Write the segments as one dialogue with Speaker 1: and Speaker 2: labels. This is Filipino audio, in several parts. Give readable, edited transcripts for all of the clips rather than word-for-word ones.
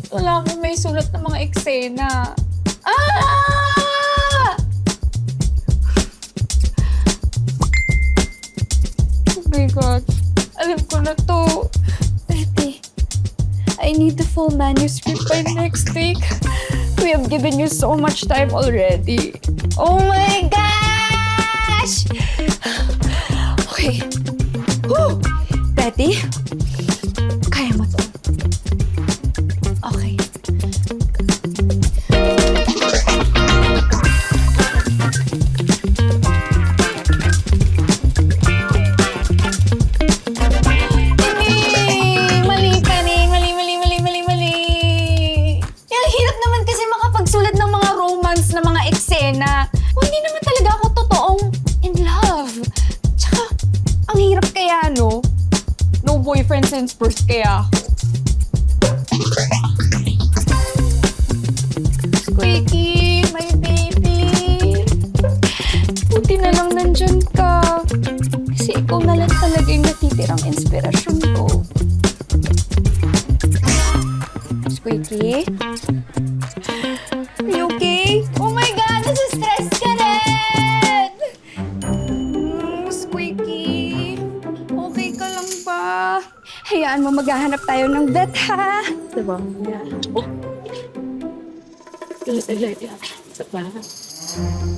Speaker 1: Wala akong may sulat na mga eksena. Ah! Oh my God. Alam ko na to. Betty, I need the full manuscript by next week. We have given you so much time already. Oh my gosh! Okay. Whew! Betty, kaya mo to. Okay. Mali ka rin. Mali. Yung hirap naman kasi makapagsulat ng mga romance na mga eksena. Hindi naman talaga ako totoong in love. Tsaka, ang hirap kaya, no? No boyfriend since birth kaya ako. Squeaky, my baby. Buti na lang nandyan ka. Kasi ikaw na lang talaga yung natitirang inspirasyon ko. Squeaky? Are you okay? Oh my God! Nasa-stress ka rin! Squeaky? Okay ka lang ba? Hayaan mo, maghahanap tayo ng vet, ha?
Speaker 2: Diba? Yeah. Oh.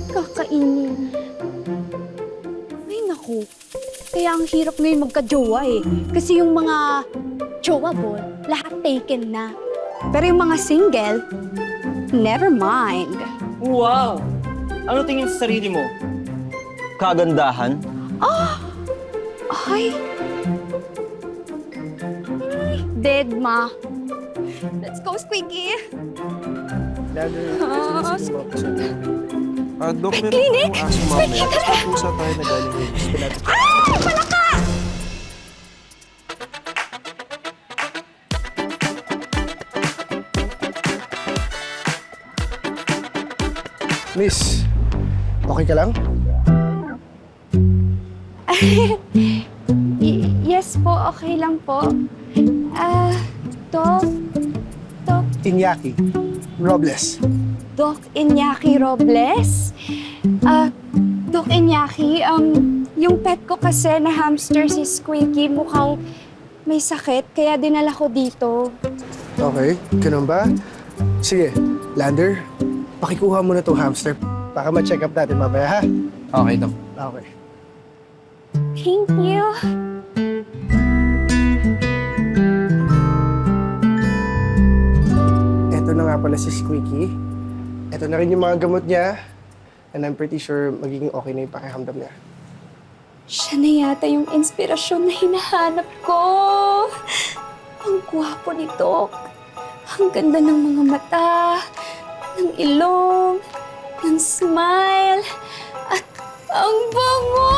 Speaker 1: Kakainin. Ay, naku. Kaya ang hirap ngayon magka-jowa eh. Kasi yung mga jowa-ball, lahat taken na. Pero yung mga single, never mind.
Speaker 3: Wow! Ano tingin sa sarili mo? Kagandahan?
Speaker 1: Ay! Dead, ma. Let's go, Squeaky!
Speaker 4: Dok, meron
Speaker 1: Clinic!
Speaker 4: akong aso mamaya. May pusa tayo na galing yung hospital.
Speaker 1: Ay! Palaka!
Speaker 4: Miss, okay ka lang?
Speaker 1: Yes po, okay lang po. Doc?
Speaker 4: Iñaki, Robles.
Speaker 1: Doc Iñaki Robles? Doc Iñaki, yung pet ko kasi na hamster si Squeaky mukhang may sakit, kaya dinala ko dito.
Speaker 4: Okay, ganun ba? Sige, Lander, pakikuha mo na tong hamster para ma-check up natin mamaya, ha?
Speaker 3: Okay, Dok.
Speaker 4: Okay.
Speaker 1: Thank you.
Speaker 4: Ito na nga pala si Squeaky. Ito na rin yung mga gamot niya. And I'm pretty sure magiging okay na yung pakiramdam niya.
Speaker 1: Siya na yata yung inspirasyon na hinahanap ko. Ang gwapo ni Doc. Ang ganda ng mga mata, ng ilong, ng smile, at ang bango!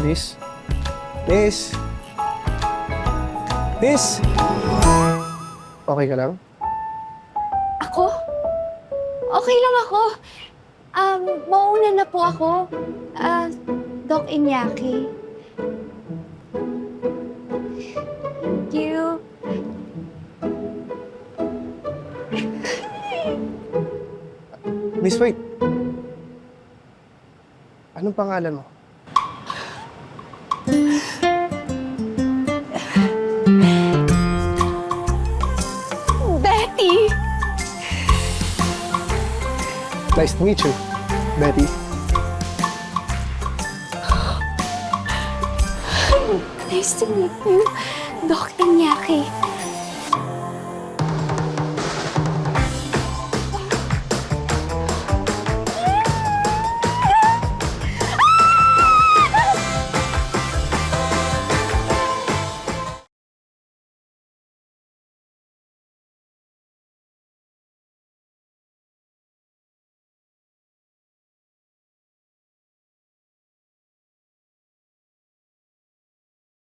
Speaker 4: Miss? Miss? Miss? Okay ka lang?
Speaker 1: Ako? Okay lang ako. Mauna na po ako. Doc Iñaki. Thank you.
Speaker 4: Miss, wait. Anong pangalan mo?
Speaker 1: Betty!
Speaker 4: Nice to meet you, Betty.
Speaker 1: Nice to meet you, Doc Iñaki.